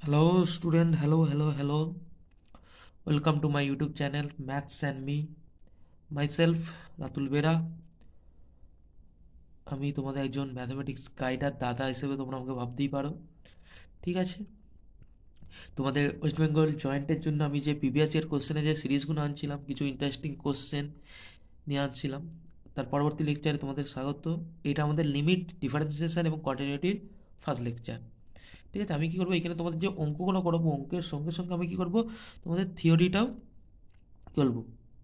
Hello, student. Hello. Welcome to my YouTube channel, Maths and Me. Myself, Ratul Bera. আমি তোমাদের একজন mathematics guide আর দাদা হিসেবে তোমরা আমাকে ভাবতেই পারো। ঠিক আছে, তোমাদের ওয়েস্ট বেঙ্গল জয়েন্টের জন্য আমি যে প্রিভিয়াস ইয়ার কোশ্চেনে যে সিরিজগুলো আনছিলাম, কিছু ইন্টারেস্টিং কোশ্চেন নিয়ে আনছিলাম, তার পরবর্তী লেকচারে তোমাদের স্বাগত। এটা আমাদের লিমিট, ডিফারেন্সিয়েশন এবং কন্টিনিউটির ফার্স্ট লেকচার। ঠিক আছে, আমি কী করবো, এখানে তোমাদের যে অঙ্কগুলো করবো, অঙ্কের সঙ্গে সঙ্গে আমি কী করবো, তোমাদের থিওরিটাও চলবো,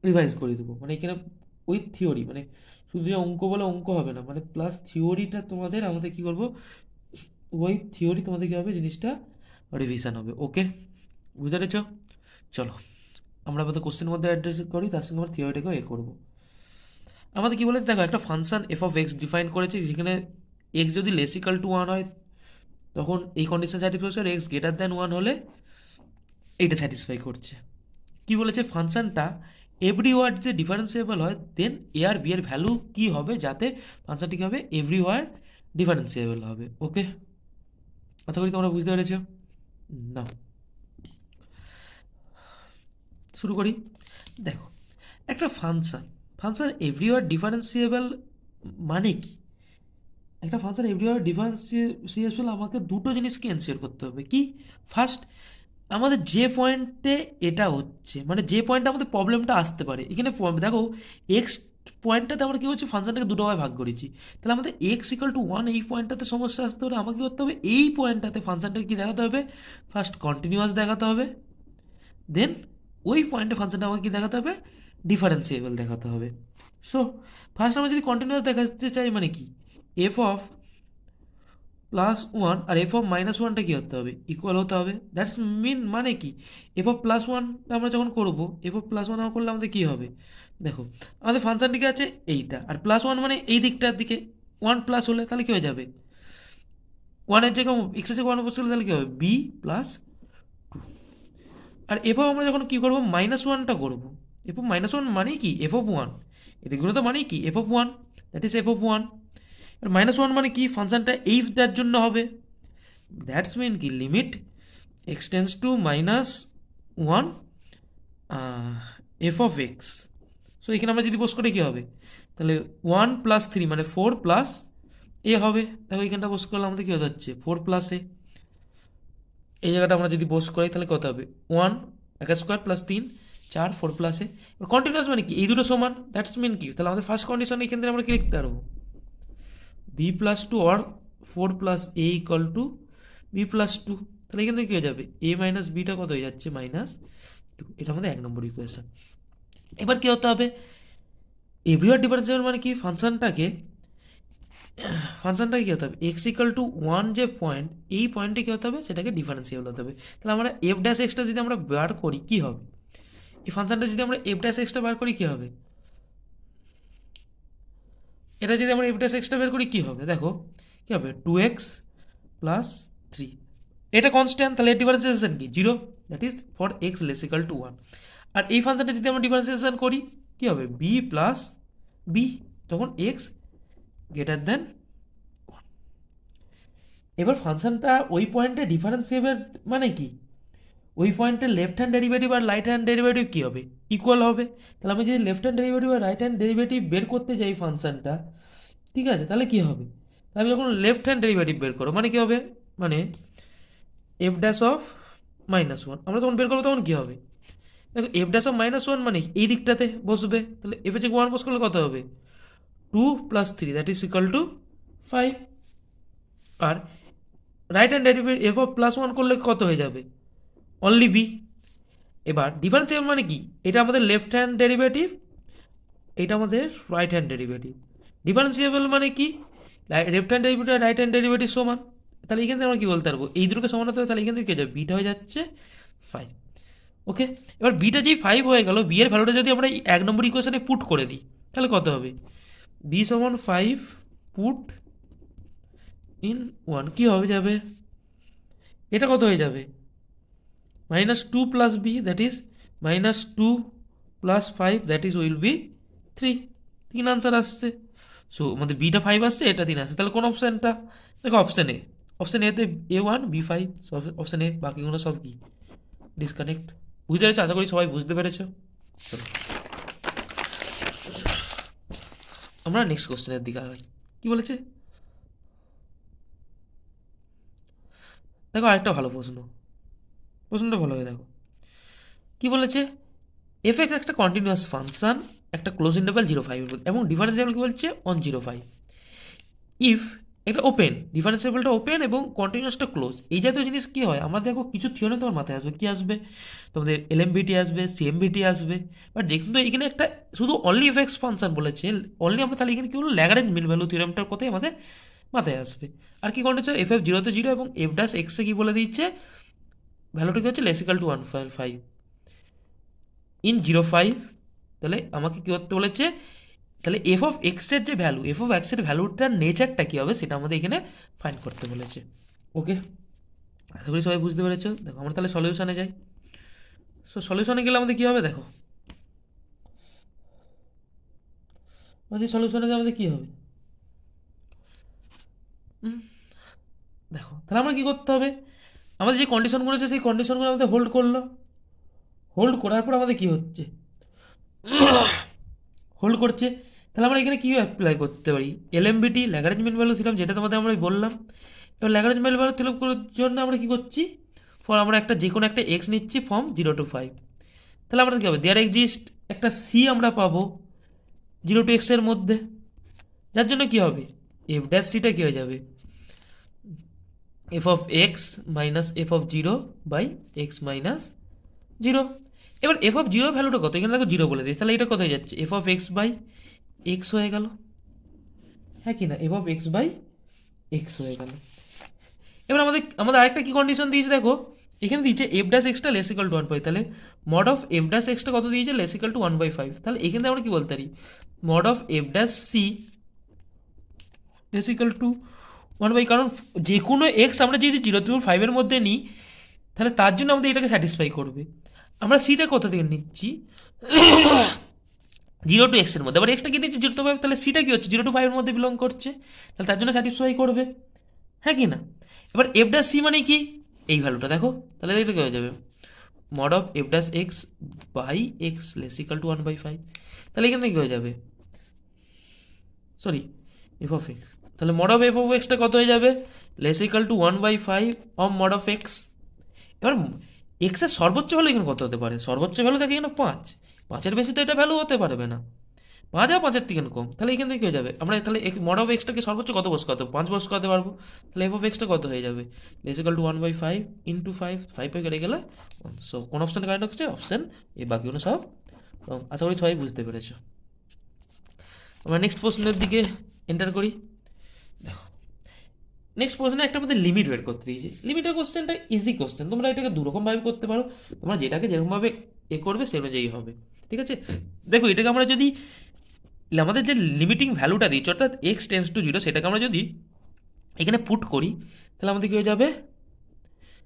রিভাইজ করে দেবো। মানে এখানে উইথ থিওরি, মানে শুধু যে অঙ্ক বলে অঙ্ক হবে না, মানে প্লাস থিওরিটা তোমাদের আমাদের কী করবো, ওই থিওরি তোমাদের কী হবে, জিনিসটা রিভিশন হবে। ওকে, বুঝতে পেরেছ? চলো আমরা আমাদের কোশ্চেনের মধ্যে অ্যাড্রেস করি, তার সঙ্গে আমরা থিওরিটাকেও করবো। আমাদের কী বলে, দেখো একটা function F of x define করেছে, যেখানে এক্স যদি লেস ইকাল টু ওয়ান হয় তখন এই কন্ডিশন স্যাটিসফাই করছে, আর এক্স গ্রেটার দ্যান ওয়ান হলে এইটা স্যাটিসফাই করছে। কি বলেছে, ফাংশনটা এভরি ওয়ার্ড যে ডিফারেন্সিয়েবল হয়, দেন এ আর বি এর ভ্যালু কি হবে, যাতে ফাংশনটি কী হবে, এভরি ওয়ার্ড ডিফারেন্সিয়েবল হবে। ওকে, আশা করি তোমরা বুঝতে পেরেছ। না, শুরু করি। দেখো, একটা ফাংশন এভরি ওয়ার্ড ডিফারেন্সিয়েবল মানে কি? একটা ফাংশন এভরি ওয়ার্ড ডিফারেন্সিয়েবল আমাকে দুটো জিনিসকে এনশিওর করতে হবে। কি? ফার্স্ট, আমাদের যে পয়েন্টে এটা হচ্ছে, মানে যে পয়েন্টে আমাদের প্রবলেমটা আসতে পারে, এখানে দেখো এক্স পয়েন্টটাতে আমরা কী করছি, ফাংশনটাকে দুটো ভাগে ভাগ করেছি। তাহলে আমাদের এক্স ইকাল টু ওয়ান এই পয়েন্টটাতে সমস্যা আসতে পারে, আমাকে কী করতে হবে, এই পয়েন্টটাতে ফাংশনটাকে কী দেখাতে হবে, ফার্স্ট কন্টিনিউয়াস দেখাতে হবে, দেন ওই পয়েন্টে ফাংশনটা আমাকে কী দেখাতে হবে, ডিফারেন্সিয়েবল দেখাতে হবে। সো ফার্স্ট আমরা যদি কন্টিনিউয়াস দেখাতে চাই, মানে কি, এফ অফ প্লাস ওয়ান আর এফ অফ মাইনাস ওয়ানটা কী হতে হবে, ইকুয়াল হতে হবে। দ্যাটস মিন, মানে কি, এফ অফ প্লাস ওয়ানটা আমরা যখন করবো, এফ অফ প্লাস ওয়ান আমরা করলে আমাদের কী হবে, দেখো আমাদের ফাংশন দিকে আছে এইটা, আর প্লাস ওয়ান মানে এই দিকটার দিকে, ওয়ান প্লাস হলে তাহলে কী হয়ে যাবে, ওয়ানের জায়গায় এক্সের জায়গায় ওয়ান বসে তাহলে কী হবে, বি প্লাস টু। আর এফ অফ আমরা যখন কী করবো, মাইনাস ওয়ানটা করবো, এফ অফ মাইনাস ওয়ান মানে কি, এফ অফ ওয়ান, এদিকগুলো তো মানে কি, F of one, that is F of one. আর মাইনাস ওয়ান মানে কি, ফাংশনটা এইটার জন্য হবে, দ্যাটস মিন কি, limit X tends to minus one F of X. So এখানে আমরা যদি বস করে কী হবে, তাহলে ওয়ান প্লাস থ্রি মানে ফোর প্লাস এ হবে। দেখো এখানটা বস করলে আমাদের কী হতে যাচ্ছে, ফোর প্লাস এ। এই জায়গাটা আমরা যদি বস করি তাহলে কত হবে, ওয়ান এক স্কোয়ার প্লাস তিন চার, ফোর প্লাস এ। এবার কন্টিনিউয়াস মানে কি, এই দুটো সমান, দ্যাটস মিন কি, তাহলে আমাদের ফার্স্ট কন্ডিশন এখান থেকে আমরা কি লিখতে পারবো, B plus two or four plus A equal to B plus two. তাহলে এখান থেকে কী হয়ে যাবে, এ মাইনাস বিটা কত হয়ে যাচ্ছে, মাইনাস টু। এটা আমাদের এক নম্বর ইকুয়েশন। এবার কী হতে হবে, এভরিওয়ার ডিফারেন্সিয়েবল মানে কি, ফাংশনটাকে কী হতে হবে, এক্স ইকাল টু ওয়ান যে পয়েন্ট, এই পয়েন্টে কী হতে হবে, সেটাকে ডিফারেন্সিয়েবল হতে হবে। তাহলে আমরা এফ ড্যাশ এক্সটা যদি আমরা বার করি কী হবে, এই ফাংশনটা যদি আমরা এফ ড্যাশ এক্সটা বার করি কী হবে, এটা যদি আমরা এফ ড্যাশ এক্সটা বের করি কী হবে, দেখো কী হবে, টু এক্স প্লাস থ্রি। এটা কনস্ট্যান্ট, তাহলে এর ডিফারেন্সিয়েশন কি, zero, that is for x less equal to one. আর এই ফাংশনটা যদি আমরা ডিফারেন্সিয়েশন করি কী হবে, বি প্লাস বি, তখন এক্স গ্রেটার দেন। এবার ফাংশনটা ওই পয়েন্টে ডিফারেন্সিয়েবল মানে কি, ওই পয়েন্টে লেফট হ্যান্ড ডেরিভেটিভ আর রাইট হ্যান্ড ডেরিভেটিভ কী হবে, ইকুয়াল হবে। তাহলে আমি যদি লেফট হ্যান্ড ডেরিভেটিভ আর রাইট হ্যান্ড ডেরিভেটিভ বের করতে যাই ফাংশনটা, ঠিক আছে, তাহলে কী হবে, তাহলে আমি যখন লেফট হ্যান্ড ডেরিভেটিভ বের করো মানে কী হবে, মানে F dash of minus one আমরা যখন বের করবো তখন কী হবে, দেখো F dash of minus one মানে এই দিকটাতে বসবে, তাহলে এফে যে ওয়ান বস করলে কত হবে, two plus three, that is equal to five. আর right hand derivative F of plus one করলে কত হয়ে যাবে, অনলি বি। এবার ডিফারেন্সিয়েবল মানে কি, এটা আমাদের লেফট হ্যান্ড ডেরিভেটিভ, এটা আমাদের রাইট হ্যান্ড ডেরিভেটিভ। ডিফারেন্সিয়েবল মানে কি, লেফট হ্যান্ড ডেরিভেটিভ আর রাইট হ্যান্ড ডেরিভেটিভ সমান। তাহলে এখান থেকে আমরা কী বলতে পারবো, এই দুটোকে সমান হতে হবে, তাহলে এখান থেকে কী হয়ে যাবে, বিটা হয়ে যাচ্ছে ফাইভ। ওকে, এবার বিটা যেই ফাইভ হয়ে গেল, বি এর ভ্যালুটা যদি আমরা এই এক নম্বর ইকুয়েশনে পুট করে দিই তাহলে কত হবে, বি সমান ফাইভ পুট ইন ওয়ান, কী হবে যাবে, এটা কত হয়ে যাবে, minus two plus B, that is minus two plus five, that is will be three. তিন আনসার আসছে। সো আমাদের বিটা ফাইভ আসছে, এটা তিন আসছে, তাহলে কোন অপশানটা, দেখো অপশান এ, অপশান এতে A1 B5, অপশান এ, বাকিগুলো সব কি ডিসকানেক্ট। বুঝতে পেরেছো? আশা করি সবাই বুঝতে পেরেছো। চলো আমরা নেক্সট কোশ্চেনের দিকে আগাই। কি বলেছে দেখো, আরেকটা ভালো প্রশ্ন, প্রশ্নটা ভালো হবে দেখো। কি বলেছে, এফ এক্স একটা কন্টিনিউয়াস ফাংশন, একটা ক্লোজ ইন্টারভ্যাল 0, 5 এবং ডিফারেন্সিয়েবল কি বলছে 1, 0, 5। ইফ একটা ওপেন, ডিফারেন্সিয়েবলটা ওপেন এবং কন্টিনিউয়াসটা ক্লোজ, এই জাতীয় জিনিস কি হয়, আমরা দেখো কিছু থিওরি তোমার মাথায় আসবে, কি আসবে, তোমাদের এলএমভিটি আসবে, সিএমভিটি আসবে। বাট কিন্তু এখানে একটা শুধু অনলি এফ এক্স ফাংশন বলেছে, অনলি, আমরা তাহলে এখানে কি বলবো, ল্যাগারেঞ্জ মিন ভ্যালু থিওরেমটার কথাই আমাদের মাথায় আসবে। আর কি কন্ডিশন, এফ 0 এবং এফ ড্যাশ এক্সে কি বলে দিচ্ছে, ভ্যালুটা কি হচ্ছে লেসিক্যাল টু 1.5 ইন 0, 5। তাহলে আমাকে কী করতে বলেছে, তাহলে এফ অফ এক্সের যে ভ্যালু, এফ অফ এক্সের ভ্যালুটার নেচারটা কী হবে সেটা আমাদের এখানে ফাইন্ড করতে বলেছে। ওকে, আশা করি সবাই বুঝতে পেরেছো। দেখো আমরা তাহলে সলিউশনে যাই। সো সলিউশনে গেলে আমাদের কী হবে দেখো, আমাদের সলিউশনে গেলে আমাদের কী হবে দেখো, তাহলে আমরা কী করতে হবে, আমাদের যে কন্ডিশনগুলো আছে সেই কন্ডিশনগুলো আমাদের হোল্ড করলো, হোল্ড করার পর আমাদের কী হচ্ছে, হোল্ড করছে। তাহলে আমরা এখানে কী অ্যাপ্লাই করতে পারি, এলএমবিটি ল্যাগারেঞ্জ মিন ভ্যালু থিওরেম, যেটা তোমাদের আমরা বললাম। এবার ল্যাগারেঞ্জ মিন ভ্যালু থিওরেম করার জন্য আমরা কী করছি, আমরা একটা যে কোনো একটা এক্স নিচ্ছি ফর্ম 0 to 5। তাহলে আমরা কী হবে, দেয়ার এক্সিস্ট একটা সি আমরা পাবো 0 to x-এর মধ্যে, যার জন্য কী হবে, এফ ড্যাশ সিটা কী হয়ে যাবে, F of X minus F of 0/x-0। এবার এফ অফ 0 ভ্যালুটা কত, এখানে দেখো 0 বলে দিয়েছে, তাহলে এটা কত হয়ে যাচ্ছে, এফ অফ x/x হয়ে গেল, হ্যাঁ কি না, এফ অফ x/x হয়ে গেল। এবার আমাদের আরেকটা কি কন্ডিশন দিয়েছে দেখো, এখানে দিয়েছে F dash extra less equal two 1/5, তাহলে mod of F dash extra কত দিয়েছে, লেস ইকাল টু 1/5। তাহলে এখানে আমরা কি বলতে পারি, mod of F dash C less equal to 1/, কারণ যে কোনো এক্স আমরা যদি 0 to 5-এর মধ্যে নিই তাহলে তার জন্য আমাদের এটাকে স্যাটিসফাই করবে। আমরা সিটা কোথা থেকে নিচ্ছি, 0 to x-এর মধ্যে, আবার এক্সটা কি নিচ্ছে 0 to 5, তাহলে সিটা কি হচ্ছে 0 to 5-এর মধ্যে বিলং করছে, তাহলে তার জন্য স্যাটিসফাই করবে, হ্যাঁ কি না। এবার এফ ড্যাশ সি মানে কি, এই ভ্যালুটা দেখো, তাহলে এটা কি হয়ে যাবে, mod of F dash x/x less equal two 1/5। তাহলে এখান থেকে কী হয়ে যাবে, সরি, এফ অফ এক্স, তাহলে mod of F of extra কত হয়ে যাবে, less equal two 1/5 of mod of x. এবার এক্সের সর্বোচ্চ ভ্যালু এখানে কত হতে পারে, সর্বোচ্চ ভ্যালু থাকে এখানে 5, 5-এর বেশি তো এটা ভ্যালু হতে পারবে না, 5 আর 5-এর থেকে কম, তাহলে এখান থেকে হয়ে যাবে, আমরা তাহলে মড অফ এক্সটাকে সর্বোচ্চ কত বস করতে 5 বস করতে পারবো, তাহলে এফ অফ এক্সটা কত হয়ে যাবে, লেস ইকাল টু 1/5 ইন্টু 5 কেটে গেলে 1। সো কোন অপশান কারেক্ট হচ্ছে, অপশান এই, বাকিগুলো সব আশা করি সবাই বুঝতে পেরেছো। আমরা নেক্সট প্রশ্নের দিকে এন্টার করি। দেখো নেক্সট প্রশ্নে একটা আমাদের লিমিট বের করতে দিয়েছে। লিমিটের কোশ্চেনটা ইজি কোশ্চেন, তোমরা এটাকে দুরকমভাবে করতে পারো, তোমরা যেটাকে যেরকমভাবে করবে সে অনুযায়ী হবে, ঠিক আছে। দেখো এটাকে আমরা যদি আমাদের যে লিমিটিং ভ্যালুটা দিচ্ছি, অর্থাৎ এক্স টেন্স টু 0, সেটাকে আমরা যদি এখানে পুট করি তাহলে আমাদের কী হয়ে যাবে,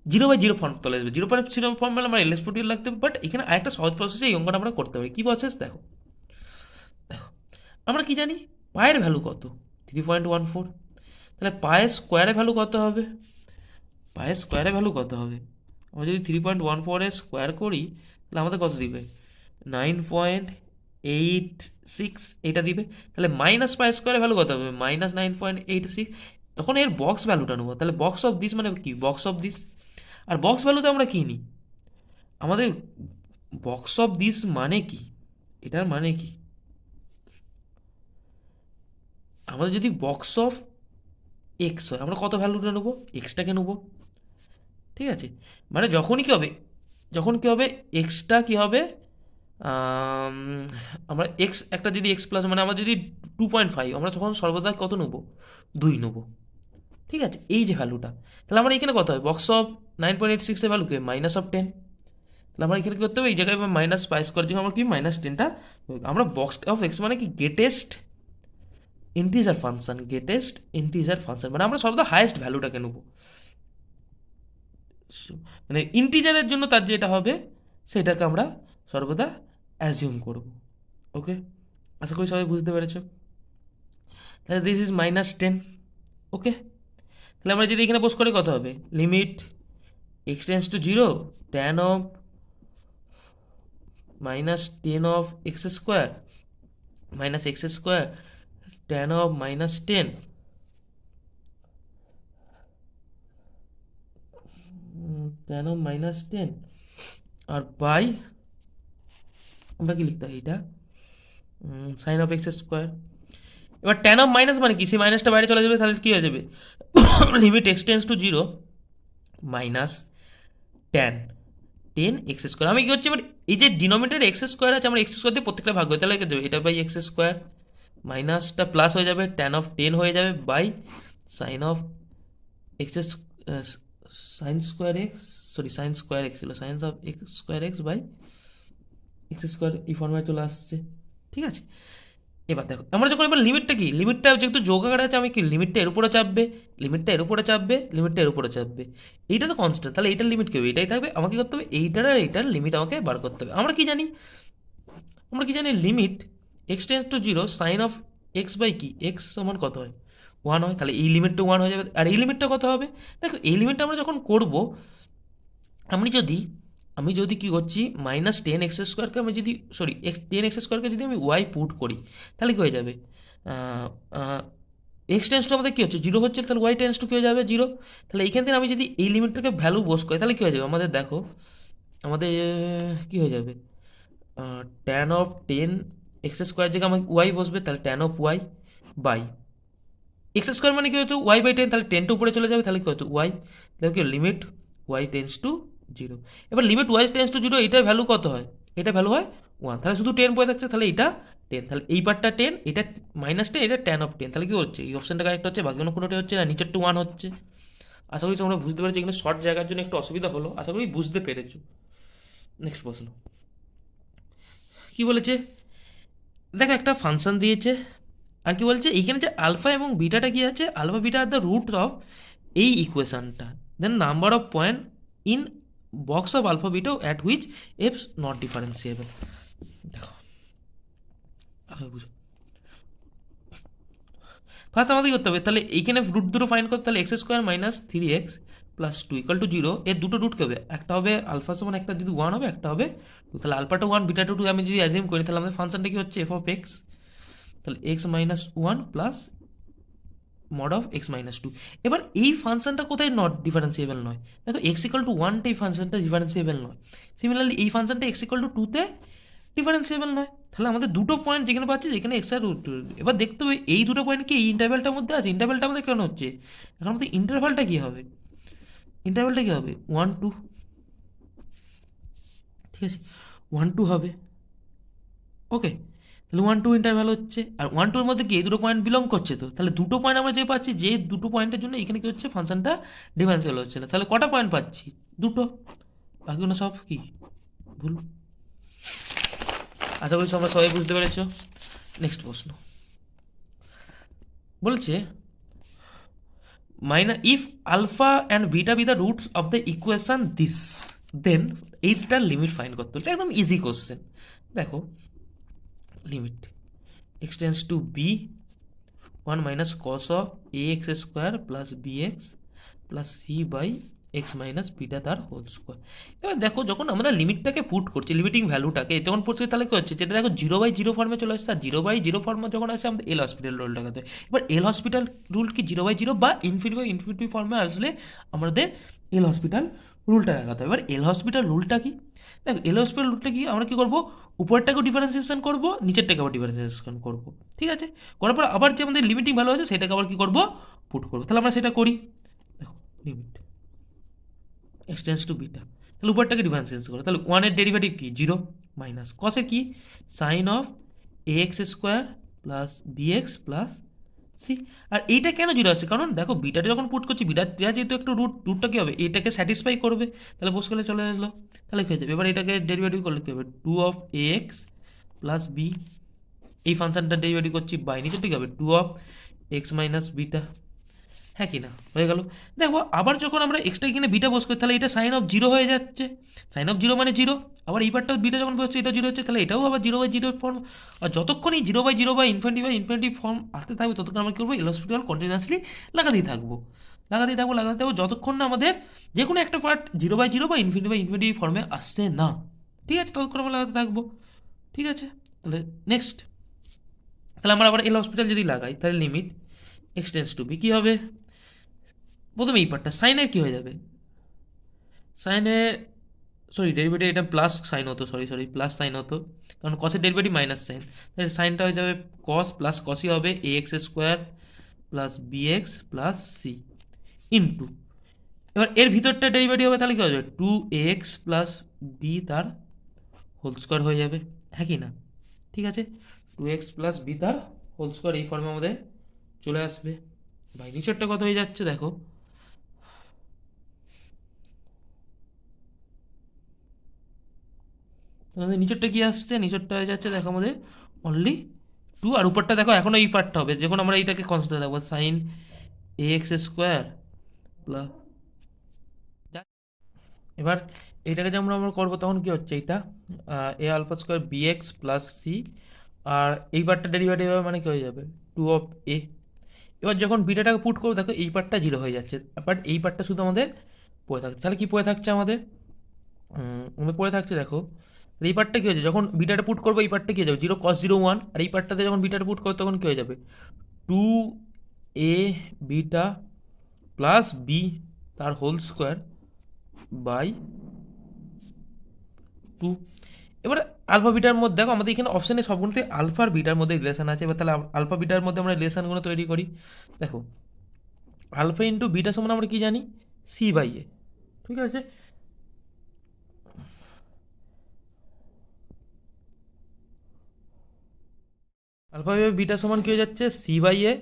0/0 ফর্ম চলে আসবে। 0/0 ফর্ম মানে আমরা এলএস পুটিয়ে লাগতে, বাট এখানে আরেকটা সহজ প্রসেসে এই অঙ্কটা আমরা করতে পারি। কী প্রসেস দেখো, দেখো আমরা কি জানি, পায়ের ভ্যালু কত, 3.14, তাহলে পায়ের স্কোয়ারের ভ্যালু কত হবে, পায়ের স্কোয়ারের ভ্যালু কত হবে, আমরা যদি 3.14-এর স্কোয়ার করি তাহলে আমাদের কত দিবে, 9.86 এটা দিবে। তাহলে মাইনাস পায়ের স্কোয়ারের ভ্যালু কত হবে, -9.86। তখন এর বক্স ভ্যালুটা নেবো, তাহলে বক্স অফ দিস মানে কি, বক্স অফ দিস। আর বক্স ভ্যালুতে আমরা কী নিই, আমাদের বক্স অফ দিস মানে কি, এটার মানে কি, আমাদের যদি বক্স অফ এক্স হয় আমরা কত ভ্যালুটা নেবো, এক্সটাকে নেবো, ঠিক আছে। মানে যখনই কী হবে, যখন কী হবে এক্সটা কী হবে, আম, আমরা এক্স একটা যদি এক্স প্লাস, মানে আমরা যদি 2.5, আমরা তখন সর্বদা কত নেবো, 2 নেবো, ঠিক আছে। এই যে ভ্যালুটা, তাহলে আমরা এখানে কত হয়, বক্স অফ 9.86-এর ভ্যালুকে -10, তাহলে আমরা এখানে কী করতে হবে, এই জায়গায় মাইনাস পাই স্কোয়ার জন্য আমরা কি -10টা, আমরা বক্স অফ এক্স মানে কি greatest integer function, greatest integer function মানে আমরা সর্বদা হায়েস্ট ভ্যালুটাকে নেব, মানে ইন্টিজারের জন্য তার যেটা হবে সেটাকে আমরা সর্বদা অ্যাজিউম করব। ওকে, আশা করি সবাই বুঝতে পেরেছ। তাহলে দিস ইজ -10, ওকে। তাহলে আমরা যদি এখানে পোস্ট করি কত হবে, limit x tends to zero tan of minus ten of x square minus X square tan of minus ten tan of minus ten আর বাই আমরা কি লিখতে হয় এটা সাইন অফ এক্স স্কোয়ার। এবার ট্যান অফ মাইনাস মানে কি, সেই মাইনাসটা বাইরে চলে যাবে, তাহলে কী হয়ে যাবে limit x tends to zero minus tan ten X square. আমি কি হচ্ছে এবার এই যে ডিনোমিনেটর এক্স স্কোয়ার আছে, আমরা এক্স স্কোয়ার দিয়ে প্রত্যেকটা ভাগ হবে, তাহলে কি দেবে এটা বাই এক্স স্কোয়ার মাইনাসটা প্লাস হয়ে যাবে ট্যান অফ টেন হয়ে যাবে by sine of x sine square x sine square x ছিল sine of x square x by x square এই ফর্মে চলে আসছে। ঠিক আছে, এবার দেখো আমরা যখন এবার লিমিটটা কি, লিমিটটা যেহেতু যোগ আকারে আছে, আমি কি লিমিটটা এর উপরে চাপবে, লিমিটটা এর উপরে চাপবে, লিমিটটা এর উপরে চাপবে, এইটা তো কনস্ট্যান্ট, তাহলে এইটার লিমিট কি হবে, এটাই থাকবে। আমাকে করতে হবে এইটার আর এইটার লিমিট আমাকে বার করতে হবে। আমরা কি জানি, limit x tends to zero sine of X by কি এক্স সমান কত হয়, ওয়ান হয়, তাহলে এই লিমিটটা ওয়ান হয়ে যাবে। আর এই লিমিটটা কত হবে, দেখো এই লিমিটটা আমরা যখন করব, আমি যদি কী করছি মাইনাস টেন এক্স স্কোয়ারকে আমি যদি টেন এক্স স্কোয়ারকে যদি আমি ওয়াই পুট করি, তাহলে কী হয়ে যাবে, এক্স টেন্স টু আমাদের কী হচ্ছে জিরো হচ্ছে, তাহলে ওয়াই টেন্স টু কী হয়ে যাবে জিরো। তাহলে এইখান থেকে আমি যদি এই লিমিটটাকে ভ্যালু বস করি, তাহলে কী হয়ে যাবে আমাদের, দেখো আমাদের কী হয়ে যাবে, tan of ten X square জায়গায় আমাকে ওয়াই বসবে, তাহলে tan of Y by x square মানে কী হচ্ছে ওয়াই বাই টেন, তাহলে টেনটা উপরে চলে যাবে, তাহলে কী হচ্ছে ওয়াই, তাহলে কি limit y tends to zero. এবার limit y tends to zero এটার ভ্যালু কত হয়, এটা ভ্যালু হয় ওয়ান, তাহলে শুধু টেন পড়ে থাকছে, তাহলে এটা টেন, তাহলে এই পার্টটা টেন, এটা মাইনাস টেন, এটা ট্যান অফ টেন, তাহলে কি হচ্ছে এই অপশানটা কারেক্ট হচ্ছে, বাকি কোনো কোনোটা হচ্ছে না, নিচের টু ওয়ান হচ্ছে। আশা করি তোমরা বুঝতে পেরেছো, এখানে শর্ট জায়গার জন্য একটু অসুবিধা হলো, আশা করি বুঝতে পেরেছো। নেক্সট প্রশ্ন কি বলেছে, দেখো একটা ফাংশন দিয়েছে, আর কি বলছে এইখানে যে আলফা এবং বিটাটা কি আছে, আলফা বিটা আর দ্য রুট অফ এই ইকুয়েশনটা, then number of point in box of alpha beta at which f's not differentiable. দেখো বুঝো, ফার্স্ট আমাদের করতে হবে, তাহলে এইখানে রুট দুটো ফাইন্ড করতে, তাহলে X square minus three X plus two equal to zero, এর দুটো রুট কী হবে, একটা হবে আলফা সমান একটা যদি ওয়ান হবে, একটা হবে টু, তাহলে আলফাটা ওয়ান বিটাটা টু আমি যদি অ্যাজিউম করি, তাহলে আমাদের ফাংশনটা কি হচ্ছে এফ অফ এক্স, তাহলে X minus one plus mod of X minus two. এবার এই ফাংশনটা কোথায় নট ডিফারেন্সিয়েবল নয়, দেখো এক্স ইকাল টু ওয়ানটা এই ফাংশনটা ডিফারেন্সিয়েবল নয়, সিমিলারলি এই ফাংশনটা এক্স ইকাল টু টুতে ডিফারেন্সিয়েবল নয়, তাহলে আমাদের দুটো পয়েন্ট যেখানে পাচ্ছি যেখানে এক্স আর রুট। এবার দেখতে হবে এই দুটো পয়েন্ট কি এই ইন্টারভ্যালটার মধ্যে আছে, ইন্টারভ্যালটা আমাদের কেন হচ্ছে, এখন আমাদের ইন্টারভ্যালটা কী হবে, ইন্টারভ্যালটা কী হবে ওয়ান টু, ঠিক আছে ওয়ান টু হবে, ওকে, তাহলে ওয়ান টু ইন্টারভ্যাল হচ্ছে, আর ওয়ান টুর মধ্যে কি এই দুটো পয়েন্ট বিলং করছে, তো তাহলে দুটো পয়েন্ট আমরা যে পাচ্ছি, যে দুটো পয়েন্টের জন্য এখানে কি হচ্ছে ফাংশনটা ডিফারেন্সিয়েবল হচ্ছে না, তাহলে কটা পয়েন্ট পাচ্ছি দুটো, বাকিগুলো সব কি ভুল। আশা করি তোমরা সবাই বুঝতে পেরেছো। নেক্সট প্রশ্ন বলছে minus if alpha and beta be the roots of the equation this, then এইটার লিমিট ফাইন্ড করতে হচ্ছে, একদম ইজি কোশ্চেন। দেখো limit x tends to b one minus cos of A x square plus b x plus c by x minus beta তার whole square. এবার দেখো যখন আমরা লিমিটটাকে পুট করছি, লিমিটিং ভ্যালুটাকে যখন পড়ছি, তাহলে কি হচ্ছে, যেটা দেখো জিরো বাই জিরো ফর্মে চলে আসছে, আর জিরো বাই জিরো ফর্মে যখন আসে আমাদের এল হসপিটাল রুল লাগাতে হয়। এবার এল হসপিটাল রুল কি জিরো বাই জিরো বা ইনফিনিটি বাই ইনফিনিটি ফর্মে আসলে আমাদের এল হসপিটাল রুলটা লাগাতে হবে। এবার এল হসপিটাল রুলটা কি, দেখো এল হসপিটাল রুলটা কি, আমরা কী করবো উপরটাকেও ডিফারেন্সিয়েশন করবো, নিচেরটাকে আবার ডিফারেন্সিয়েশন করবো, ঠিক আছে, করার পর আবার যে আমাদের লিমিটিং ভ্যালু আছে সেটাকে আবার কী করবো পুট করবো, তাহলে আমরা সেটা করি। দেখো limit x tends two beta, তাহলে উপরটাকে ডিফারেন্সিয়েশন করে, তাহলে ওয়ানের ডেরিভেটিভ কি জিরো মাইনাস কসের কি sine of A x square plus b x plus c. আর এইটা কেন জিরো আছে, কারণ দেখো বিটাটা যখন পুট করছি, বিটা যেহেতু একটু রুটটা কী হবে এটাকে স্যাটিসফাই করবে, তাহলে বস করলে চলে আসলো, তাহলে কী হয়ে যাবে, এবার এটাকে ডেরিভেটিভ করলে কী হবে two of A X plus B, এই ফাংশনটা ডেরিভেটিভ করছি বাই নিচে ঠিক হবে two of X minus beta, হ্যাঁ কি না হয়ে গেল। দেখো আবার যখন আমরা এক্সট্রা এখানে বিটা বস করি, তাহলে এটা সাইন অফ জিরো হয়ে যাচ্ছে, সাইন অফ জিরো মানে জিরো, আবার এই পার্টটাও বিটা যখন বসছে এটা জিরো হচ্ছে, তাহলে এটাও আবার জিরো বাই জিরো ফর্ম। আর যতক্ষণ এই জিরো বাই ইনফিনিটি ফর্ম আসতে থাকবে ততক্ষণ আমরা কী করবো এল হসপিটাল কন্টিনিউয়াসলি লাগাতেই থাকবো। লাগাতেই থাকবো যতক্ষণ না আমাদের যে কোনো একটা পার্ট 0/0 বা ইনফিনিটি ফর্মে আসছে না, ঠিক আছে, ততক্ষণ আমরা লাগাতে থাকবো, ঠিক আছে। তাহলে নেক্সট, তাহলে আমরা আবার এল হসপিটাল যদি লাগাই তাহলে লিমিট এক্সটেন্স টু বি কী হবে, প্রথমে এই পার্টটা সাইনের কী হয়ে যাবে, সাইনের ডেরিভেটিভ এটা প্লাস সাইন হতো, প্লাস সাইন হতো, কারণ কসের ডেরিভেটিভ মাইনাস সাইন, তাহলে সাইনটা হয়ে যাবে কস প্লাস কসই হবে a x square plus b x plus c into, এবার এর ভিতরটা ডেরিভেটিভ হবে তাহলে কী হয়ে যাবে 2ax প্লাস বি তার হোল স্কোয়ার হয়ে যাবে, হ্যাঁ কি না, ঠিক আছে, 2x প্লাস বি তার হোল স্কোয়ার এই ফর্মে আমাদের চলে আসবে। ভাই নিচেরটা কত হয়ে যাচ্ছে দেখো, আমাদের নিচেরটা কি আসছে, নিচেরটা হয়ে যাচ্ছে দেখো আমাদের অনলি 2, আর উপরটা দেখো এখনও এই পার্টটা হবে যখন আমরা এইটাকে কনসিডার রাখবো sine a x square plus, এবার এইটাকে যে আমরা করবো তখন কি হচ্ছে এইটা a alpha square b x plus c, আর এই পার্টটা ডেরিভেটিভ হবে মানে কি হয়ে যাবে 2 এবার যখন বিটাটাকে পুট করবো দেখো এই পার্টটা 0 হয়ে যাচ্ছে, বাট এই পার্টটা শুধু আমাদের পড়ে থাকছে, তাহলে কি পড়ে থাকছে আমাদের পড়ে থাকছে দেখো, এই পার্টটা কী হয়েছে যখন বিটাটা পুট করবো এই পার্টটা কী হয়ে যাবে 0 cos 0 1, আর এই পার্টটাতে যখন বিটাটা পুট করবো তখন কী হয়ে যাবে 2a বিটা প্লাস বি তার হোল স্কোয়ার বাই 2। এবার আলফা বিটার মধ্যে দেখো আমাদের এখানে অপশানে সবগুলোতে আলফা আর বিটার মধ্যে রিলেশন আছে, এবার তাহলে আলফা বিটার মধ্যে আমরা রিলেশনগুলো তৈরি করি, দেখো আলফা ইন্টু বিটা সমান আমরা কি জানি c/a, ঠিক আছে, আলফা বিটা সমান কি হয়ে যাচ্ছে c/a,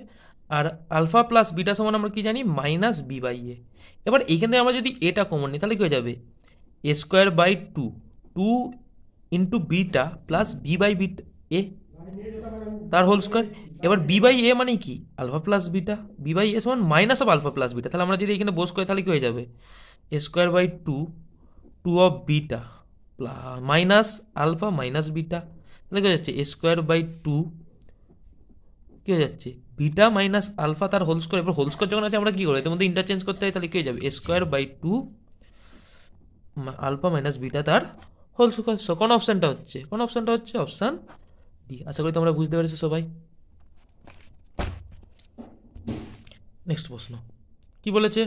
আর আলফা প্লাস বিটা সমান আমরা কি জানি মাইনাস b/a। এবার এইখানে আমরা যদি এটা কমন নিই তাহলে কি হয়ে যাবে a square by 2 into beta plus b/বিটা এ তার হোল স্কোয়ার, এবার b/a মানে কি আলফা প্লাস বিটা, b/a সমান minus of alpha plus beta, তাহলে আমরা যদি এখানে বোস করি তাহলে কি হয়ে যাবে a square by 2 of beta plus minus alpha minus beta, তাহলে কি হয়ে যাচ্ছে a স্কোয়ার বাই 2 কী হয়ে যাচ্ছে বিটা মাইনাস আলফা তার হোল স্কোয়ার, এবার হোল স্কোয়ার যখন আছে আমরা কী করবো এর মধ্যে ইন্টারচেঞ্জ করতে হয়, তাহলে কী হয়ে যাবে a square by 2 alpha minus beta তার হোল স্কোয়ার। সো কোন অপশানটা হচ্ছে অপশান ডি। আশা করি তোমরা বুঝতে পেরেছো সবাই। নেক্সট প্রশ্ন কি বলেছে,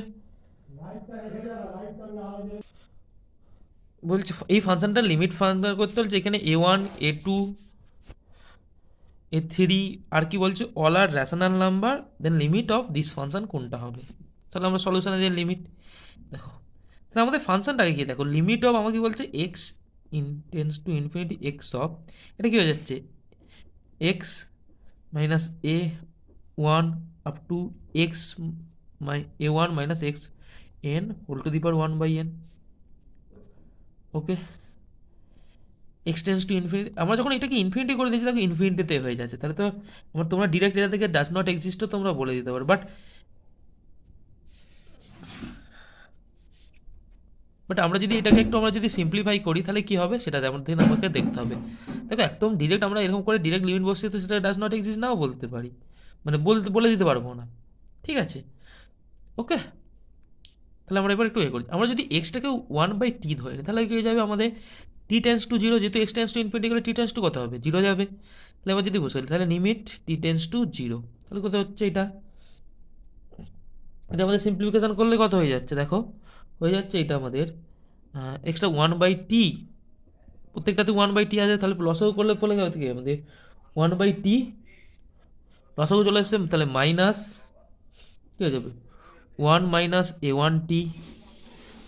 বলছে এই ফাংশনটা লিমিট ফাংশন করতে বলছে এখানে a1 a2 a3 আর কি বলছে all are rational number, then limit of this function কোনটা হবে, তাহলে আমরা সলিউশনে যে লিমিট দেখো, তাহলে আমাদের ফাংশনটাকে কি দেখো লিমিট অফ আমাকে বলছে X tends to infinity X of, এটা কি হয়ে যাচ্ছে X minus a1 up to X a1 minus X N whole to the power 1/n, okay, X tends to infinity, আমরা যখন এটাকে ইনফিনিটি করে দিয়েছি দেখো ইনফিনিটিতে হয়ে যাচ্ছে, তাহলে তো তোমরা ডিরেক্ট এটা থেকে ডাজ নট এক্সিস্টও তোমরা বলে দিতে পারো, বাট আমরা যদি এটাকে একটু আমরা যদি সিম্পলিফাই করি তাহলে কি হবে সেটা আমাকে দেখতে হবে। দেখো একদম ডিরেক্ট আমরা এরকম করে ডিরেক্ট লিমিট বসিয়ে তো সেটা ডাজ নট এক্সিস্ট নাও বলতে পারি, মানে বলে দিতে পারবো না, ঠিক আছে, ওকে। তাহলে আমরা এবার একটু করি, আমরা যদি এক্সটাকে 1/t ধরে নিই তাহলে কি হয়ে যাবে আমাদের t টেন্স টু 0, যেহেতু x টেন্স টু ইনফিনিটি করে t টেন্স টু কত হবে 0 যাবে, তাহলে এবার যদি বসে তাহলে লিমিট t টেন্স টু 0, তাহলে কত হচ্ছে এটা আমাদের সিম্পলিফিকেশন করলে কত হয়ে যাচ্ছে দেখো, হয়ে যাচ্ছে এটা আমাদের এক্সটা 1/t, প্রত্যেকটাতে 1/t আছে, তাহলে লসও করলে পড়ে যাবে থেকে আমাদের 1/t লসও চলে আসছে, তাহলে মাইনাস কী হয়ে যাবে 1 minus a1t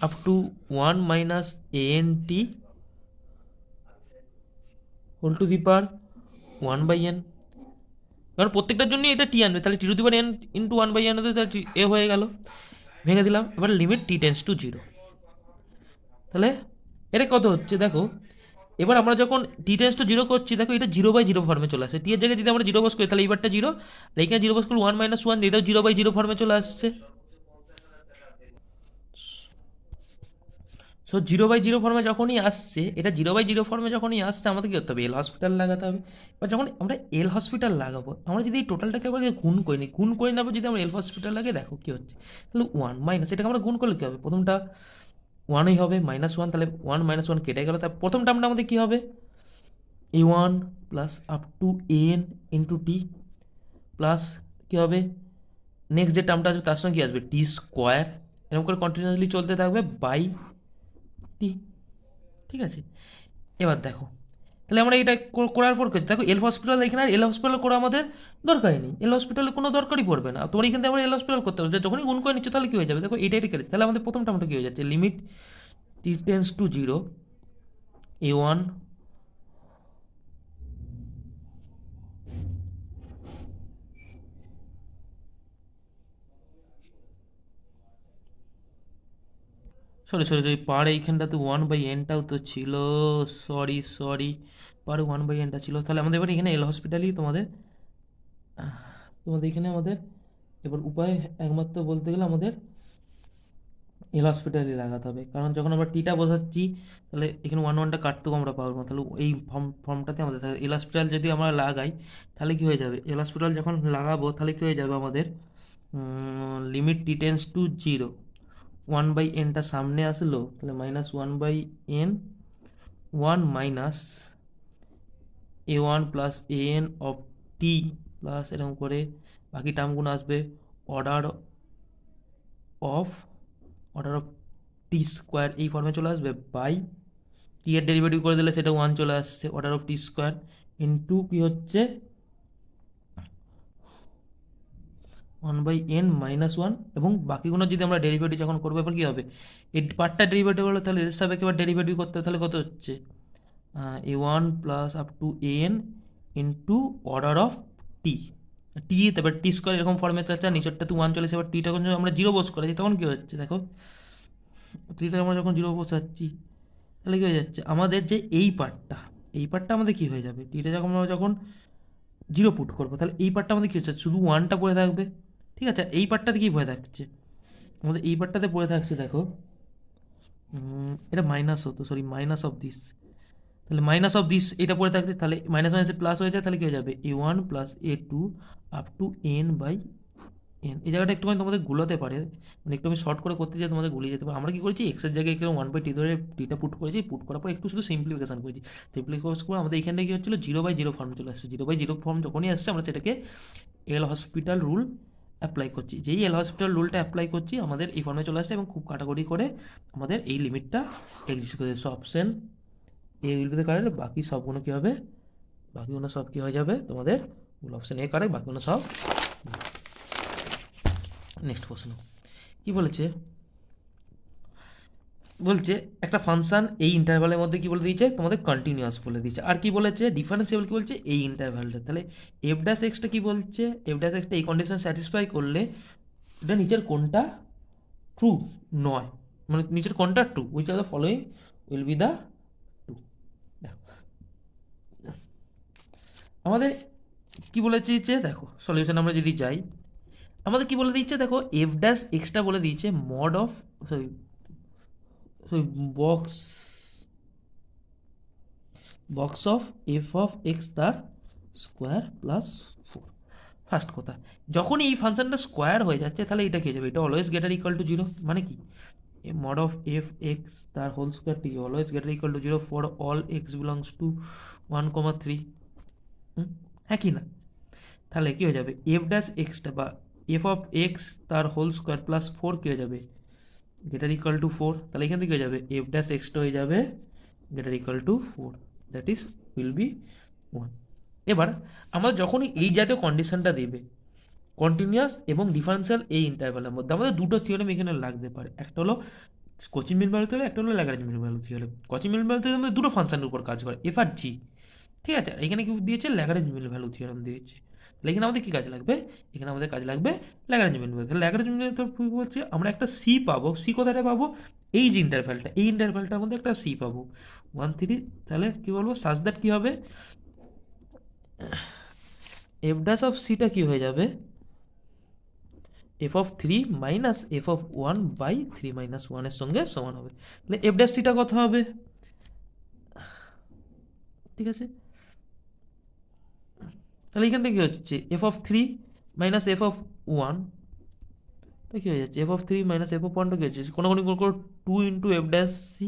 up to 1 minus ant whole to the power 1/n, কারণ প্রত্যেকটার জন্যই এটা টি আনবে, তাহলে t to the power n into 1/n হতে তাহলে এ হয়ে গেল, ভেঙে দিলাম, এবার লিমিট t টেন্স টু 0, তাহলে এটা কত হচ্ছে দেখো, এবার আমরা যখন টি টেন্স টু 0 করছি দেখো এটা 0/0 ফর্মে চলে আসছে, টি এর জায়গায় যদি আমরা 0 বস করি তাহলে এইবারটা 0, আর এইখানে 0 বস করলে 1 মাইনাস 1, এটাও 0/0 ফর্মে চলে আসছে। সো সো 0/0 ফর্মে যখনই আসছে, এটা 0/0 ফর্মে যখনই আসছে, আমাদের কী করতে হবে? এল হসপিটাল লাগাতে হবে। এবার যখন আমরা এল হসপিটাল লাগাবো, আমরা যদি এই টোটালটাকে আবার গুণ করে নেবো, যদি আমরা এল হসপিটাল লাগে, দেখো কী হচ্ছে, তাহলে 1 মাইনাস, এটাকে আমরা গুণ করলে কী হবে? প্রথমটা 1ই হবে, -1, তাহলে 1 - 1 কেটে গেল। তার প্রথম টার্মটা আমাদের কী হবে? A1 plus up to an into t, plus কী হবে? নেক্সট যে টার্মটা আসবে তার সঙ্গে কী আসবে? টি স্কোয়ার, এরকম করে কন্টিনিউয়াসলি চলতে থাকবে বাই টি। ঠিক আছে, এবার দেখো, তাহলে আমরা এটা করার পর করছি, দেখো এল হসপিটাল এখানে, আর এল হসপিটাল করা আমাদের দরকারই নেই, এল হসপিটালে কোনো দরকারই পড়বে না। তোমার এখান থেকে আমরা এল হসপিটাল করতে হবে, যখনই গুণ করে নিচ্ছ তাহলে কী হয়ে যাবে? দেখো এটা কেটে, তাহলে আমাদের প্রথম টার্মটা কী হয়ে যাচ্ছে? Limit t tends to 0, A1 sorry পার এইখানটাতে 1/nটাও তো ছিল, সরি পার 1/nটা ছিল। তাহলে আমাদের এবার এখানে এল হসপিটালই তোমাদের এখানে আমাদের এবার উপায় একমাত্র বলতে গেলে আমাদের এল হসপিটালই লাগাতে হবে, কারণ যখন আমরা টিটা বোঝাচ্ছি তাহলে এখানে 1/1টা কাটতেও আমরা পারবো না। তাহলে এই ফর্মটাতে আমাদের এল হসপিটাল যদি আমরা লাগাই তাহলে কী হয়ে যাবে? এল হসপিটাল যখন লাগাবো তাহলে কী হয়ে যাবে আমাদের? লিমিট টি টেন্স টু 0, 1/nটা সামনে আসলো, তাহলে -1/n, 1 minus A1 plus an of T, plus এরকম করে বাকি টার্মগুলো আসবে অর্ডার অফ টি স্কোয়ার, এই ফর্মে চলে আসবে বাই টি এর ডেরিভেটিভ করে দিলে সেটা 1 চলে আসছে, order of t square into কী হচ্ছে? 1/n -1, এবং বাকিগুলো যদি আমরা ডেরিভেটিভ যখন করবো এবার কী হবে? এই পার্টটা ডেরিভেটিভ হলো, তাহলে এর সাপেক্ষে এবার ডেরিভেটিভ করতে হবে, তাহলে কত হচ্ছে? A1 plus up to an into order of t, t তারপর টি স্কোয়ার এরকম ফর্মে চাচ্ছে, নিচেরটা তো 1 চলেছে। এবার টিটা যখন আমরা 0 বস করেছি তখন কী হচ্ছে? দেখো টিটা আমরা যখন 0 বসাচ্ছি তাহলে কী হয়ে যাচ্ছে? আমাদের যে এই পার্টটা আমাদের কী হয়ে যাবে? টিটা যখন আমরা যখন 0 পুট করবো তাহলে এই পার্টটা আমাদের কী হচ্ছে? শুধু 1টা পড়ে থাকবে। ঠিক আছে, এই পার্টটাতে কী পড়ে থাকছে? আমাদের এই পার্টটাতে পড়ে থাকছে, দেখো এটা মাইনাস হতো, মাইনাস অফ দিস, তাহলে মাইনাস অফ দিস এটা পড়ে থাকছে, তাহলে মাইনাস মাইনাসে প্লাস হয়ে যায়, তাহলে কী হয়ে যাবে? A1 plus A2 up to n/n। এই জায়গাটা একটুখানি তোমাদের গুলোতে পারে, মানে একটু আমি শর্ট করে করতে চাই, তোমাদের গুলিয়ে যেতে পারে। আমরা কি করেছি? এক্সের জায়গায় এখানে 1/t ধরে টিটা পুট করেছি, পুট করার পর একটু শুধু সিম্পলিফিকেশন করেছি। সিম্পলিফিকেশন করে আমাদের এখানে কি হচ্ছিল? 0/0 ফর্ম চলে আসছে। 0/0 ফর্ম যখনই আসছে আমরা সেটাকে এল হসপিটাল রুল অ্যাপ্লাই করছি। যেই এল হসপিটাল রুলটা অ্যাপ্লাই করছি আমাদের এই ফর্মে চলে আসছে, এবং খুব কাটাকুটি করে আমাদের এই লিমিটটা এক্সিস্ট করে। So option A will be the correct, বাকি সবগুলো কী হবে? বাকিগুলো সব কী হয়ে যাবে তোমাদের? অপশন এ কারেক্ট, বাকিগুলো সব। নেক্সট প্রশ্ন কি বলেছে? বলছে একটা ফাংশন এই ইন্টারভ্যালের মধ্যে কি বলে দিয়েছে? তোমাদের কন্টিনিউয়াস বলে দিয়েছে। আর কি বলেছে? ডিফারেন্সিয়েবল কি বলছে? এই ইন্টারভ্যালটা। তাহলে এফ ড্যাশ এক্সটা কি বলছে? এফ ড্যাশ এক্সটা এই কন্ডিশন স্যাটিসফাই করলে এটা নিচের কোনটা ট্রু নয়, মানে নিচের কোনটা true, which are the following will be the true. দেখো আমাদের কি বলেছে যে, দেখো সলিউশন আমরা যদি যাই, আমাদের কি বলে দিচ্ছে? দেখো এফ ড্যাশ এক্সটা বলে দিয়েছে mod of sorry box of F of X তার স্কোয়ার প্লাস 4। ফার্স্ট কথা, যখন এই ফাংশনটা স্কোয়ার হয়ে যাচ্ছে তাহলে এটা কি হয়ে যাবে? এটা অলওয়েজ গ্রেটার ইকুয়াল টু 0, মানে কি? মড অফ এফ এক্স তার হোল স্কোয়ার টি always greater equal to 0 for all x belongs to 1,3। হ্যাঁ কি না? তাহলে কি হয়ে যাবে? এফ ড্যাশ এক্সটা বা এফ অফ এক্স তার হোল স্কোয়ার প্লাস 4 কী হয়ে যাবে? Greater equal to 4। তাহলে এখান থেকে হয়ে যাবে এফ ড্যাশ এক্সটা হয়ে যাবে greater equal to 4, that is will B 1। এবার আমাদের যখনই এই জাতীয় কন্ডিশনটা দেবে কন্টিনিউয়াস এবং ডিফারেন্সিয়াল এই ইন্টারভ্যালের মধ্যে, আমাদের দুটো থিওরেম এখানে লাগতে পারে। একটা হলো কচি মিন ভ্যালু থিওরেম, একটা হলো Lagrange mean value theorem. Cauchy mean value theorem দুটো ফাংশনের উপর কাজ করে, এফ আর জি। ঠিক আছে, এখানে কি দিয়েছে? ল্যাগ্রাঞ্জ মিন ভ্যালু থিওরেম দিয়েছে। তাহলে এখানে আমাদের কী কাজ লাগবে? এখানে আমাদের কাজ লাগবে ল্যাগ্রাঞ্জ মিন ভ্যালু। তাহলে ল্যাগ্রাঞ্জ মিন ভ্যালু কী বলছে? আমরা একটা সি পাবো। সি কোথায় পাবো? এই যে ইন্টারভ্যালটা, এই ইন্টারভ্যালটার মধ্যে একটা সি পাবো 1,3। তাহলে কী বলবো? সাজ দ্যাট কী হবে? এফ ড্যাশ অফ সিটা কী হয়ে যাবে? F of three minus F of one by three minus ওয়ানের সঙ্গে সমান হবে। তাহলে এফ ড্যাশ সিটা কত হবে? ঠিক আছে, তাহলে এখান থেকে কী হচ্ছে, F of three minus F of one কী হয়ে যাচ্ছে, f of three minus F of ওয়ানটা কী হচ্ছে, কোনো করো two into f dash c.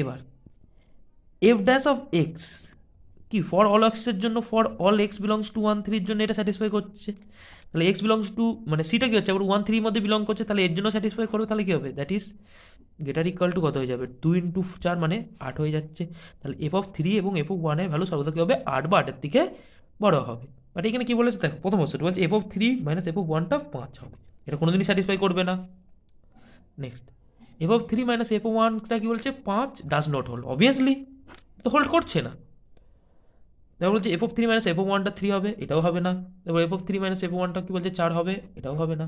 এবার এফ ড্যাশ অফ এক্স কি ফর অল এক্সের জন্য, for all x belongs to one থ্রির জন্য এটা স্যাটিসফাই করছে। তাহলে এক্স বিলংস টু মানে সিটা কী হচ্ছে, আবার ওয়ান থ্রির মধ্যে বিলং করছে, তাহলে এর জন্য স্যাটিসফাই করবে। তাহলে কী হবে, দ্যাট ইজ গেটার ইকুয়াল টু কত হয়ে যাবে, টু ইন্টু চার মানে আট হয়ে যাচ্ছে। তাহলে এফ অফ থ্রি এবং এফ অফ ওয়ানের ভ্যালু সর্বদা কী হবে, আট বা আটের থেকে বড় হবে। বাট এখানে কী বলেছে দেখো, প্রথম অবস্থাটা বলছে F of three minus F of ওয়ানটা পাঁচ হবে, এটা কোনোদিনই স্যাটিসফাই করবে না। Next F of three minus F of ওয়ানটা কী বলছে, পাঁচ ডাজ নট হোল্ড, অবভিয়াসলি তো হোল্ড করছে না। তারপর বলছে F of three minus F of ওয়ানটা থ্রি হবে, এটাও হবে না। তারপর F of three minus F of ওয়ানটা কী বলছে, চার হবে, এটাও হবে না।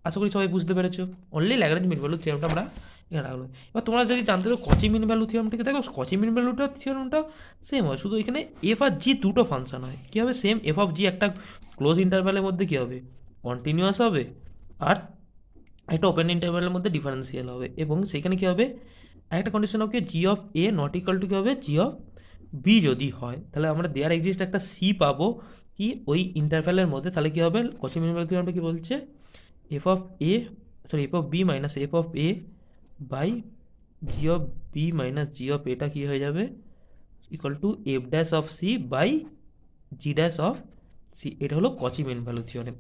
আশা করি সবাই বুঝতে পেরেছো। অনলি ল্যাগ্রেঞ্জ মিন ভ্যালু থিওরামটা আমরা এখানে রাখলাম। এবার তোমরা যদি জানতে চাও কচি মিন ভ্যালু থিওরামটাকে, দেখো কচি মিন ভ্যালুটা থিওরামটা সেম হয়, শুধু এখানে এফ আর জি দুটো ফাংশন হয়। কী হবে, সেম এফ অফ জি একটা ক্লোজ ইন্টারভ্যালের মধ্যে কী হবে, কন্টিনিউয়াস হবে, আর একটা ওপেন ইন্টারভ্যালের মধ্যে ডিফারেন্সিয়াল হবে। এবং সেখানে কী হবে, একটা কন্ডিশন হবে g of a not equal to কী হবে, জি অফ বি যদি হয়, তাহলে আমরা দেয়ার এক্সিস্ট একটা সি পাবো কি ওই ইন্টারভ্যালের মধ্যে। তাহলে কী হবে, কচি মিন ভ্যালু থিওরামটা কী বলছে, F of A sorry F of B minus F of A by G of B minus G of এটা কী হয়ে যাবে, equal to F dash of C by G dash of C. এটা হলো Cauchy mean value theorem.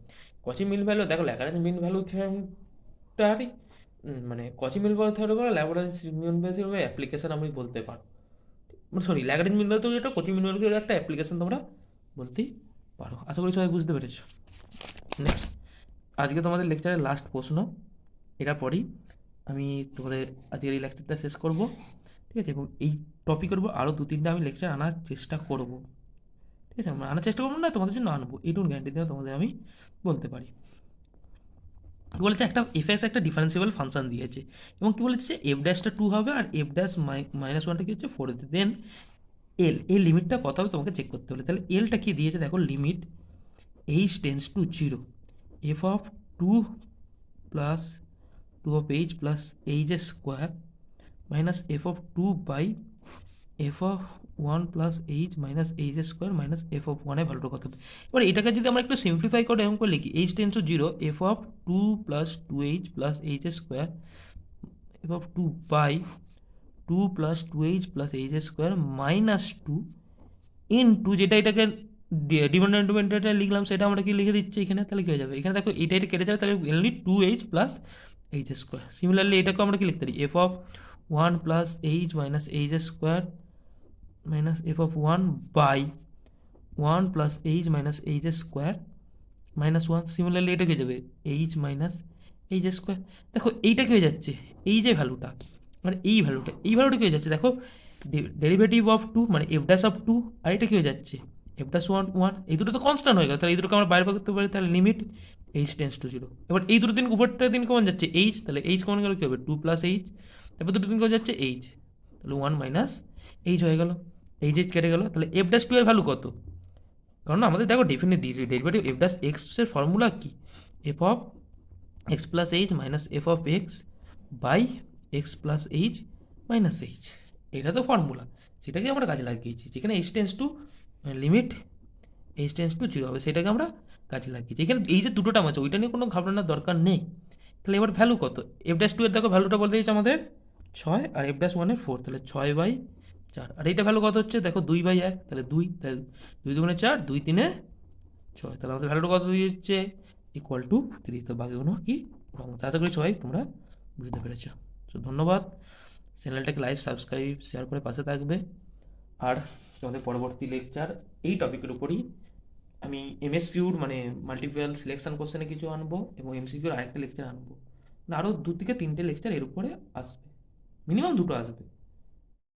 Cauchy mean value দেখো Lagrange mean value থিওরেমটারই মানে Cauchy mean value theorem বা ল্যাগ্রাঞ্জ মিন ভ্যালু থিওরেমের অ্যাপ্লিকেশন আমি বলতে পারো, sorry Lagrange mean value theorem এটা কচি মিন ভ্যালু থিওরেমের একটা অ্যাপ্লিকেশন তোমরা বলতেই পারো। আশা করি সবাই বুঝতে পেরেছো। নেক্সট আজকে তোমাদের লেকচারের লাস্ট প্রশ্ন, এটার পরই আমি তোমাদের আজকের এই লেকচারটা শেষ করব, ঠিক আছে। এবং এই টপিকের উপর আরও দু তিনটা আমি লেকচার আনার চেষ্টা করব, ঠিক আছে। আমরা আনার চেষ্টা করবো না, তোমাদের জন্য আনবো, এইটুকু গ্যারান্টি দিয়ে তোমাদের আমি বলতে পারি। কী বলেছে, একটা এফ এক্স একটা ডিফারেন্সিয়েবল ফাংশন দিয়েছে, এবং কী বলেছে এফ ড্যাশটা টু হবে আর এফ ড্যাশ মাইনাস ওয়ানটা কী হচ্ছে ফোর হচ্ছে। দেন এল, এই লিমিটটা কত হবে তোমাকে চেক করতে হবে। তাহলে এলটা কি দিয়েছে দেখো, limit H tends to zero F of two plus two of H plus H square minus F of two by F of one plus H minus H square minus F of ওয়ানের ভ্যালুটা কত হবে। এবার এটাকে যদি আমরা একটু simplify করে এরকম করে লিখি, H tends to zero F of two plus two H plus H square F of two by two plus two H plus H square minus two in two, যেটা এটাকে ডিপেন্ডেন্ট লিখলাম সেটা আমরা কি লিখে দিচ্ছি এখানে। তাহলে কী হয়ে যাবে, এখানে দেখো এটা কেটে যাবে, তাহলে এনলি two H plus H square. Similarly এটাকে আমরা কি লিখতে পারি, f of one plus H minus H square minus F of one by one plus H minus H square minus one. Similarly এটা কী যাবে, এইচ মাইনাস এইচ স্কোয়ার। দেখো এইটা কী হয়ে যাচ্ছে, এই যে ভ্যালুটা মানে এই ভ্যালুটা কী হয়ে যাচ্ছে, দেখো ডেরিভেটিভ অফ টু মানে এফ ড্যাশ অফ টু, আর এটা কী হয়ে যাচ্ছে এফ ড্যাশ ওয়ান ওয়ান, এই দুটো তো কনস্ট্যান্ট হয়ে গেল। তাহলে এই দুটোকে আমরা বাইরে করতে পারি, তাহলে limit H tends to zero. এবার এই দুটো দিন উপরটা দিন কমন যাচ্ছে এইচ, তাহলে এইচ কমন গেল কী হবে, টু প্লাস এইচ, তারপর দুটো দিন কমন যাচ্ছে এইচ, তাহলে ওয়ান মাইনাস এইচ হয়ে গেল, এইচ কেটে গেল। তাহলে এফ ড্যাশ টু এর ভ্যালু কত, কারণ আমাদের দেখো ডেরিভেটিভ এফ ড্যাশ এক্সের ফর্মুলা কি, F of X plus H minus F of X by X plus H minus H, এটা তো ফর্মুলা, সেটাকে আমরা কাজে লাগিয়েছি। যেখানে H tends to limit H tends to zero হবে, সেটাকে আমরা কাজে লাগিয়েছি। এখানে এই যে দুটো টার্ম আছে ওইটা নিয়ে কোনো ঘাবড়ানোর দরকার নেই। তাহলে এবার ভ্যালু কত, এফ ড্যাশ টু এর দেখো ভ্যালুটা বলতে দিয়েছে আমাদের ছয়, আর এফ ড্যাশ ওয়ানের ফোর, তাহলে ছয় বাই চার। আর এইটা ভ্যালু কত হচ্ছে দেখো, দুই বাই এক, তাহলে দুই, তাহলে দুই দুগুণে চার, দুই তিনে ছয়, তাহলে আমাদের ভ্যালুটা কত দিচ্ছে ইকুয়াল টু থ্রি। তো বাকিগুলো কি রঙ। আশা করি সবাই তোমরা বুঝতে পেরেছো। তো ধন্যবাদ, চ্যানেলটাকে লাইক সাবস্ক্রাইব শেয়ার করে পাশে থাকবে। আর তোমাদের পরবর্তী লেকচার এই টপিকের উপরই আমি এমএসকিউর মানে মাল্টিপল সিলেকশন কোশ্চেনে কিছু আনবো, এবং এমসিকিউর আরেকটা লেকচার আনবো, আরও দু থেকে তিনটে লেকচার এর উপরে আসবে, মিনিমাম দুটো আসবে।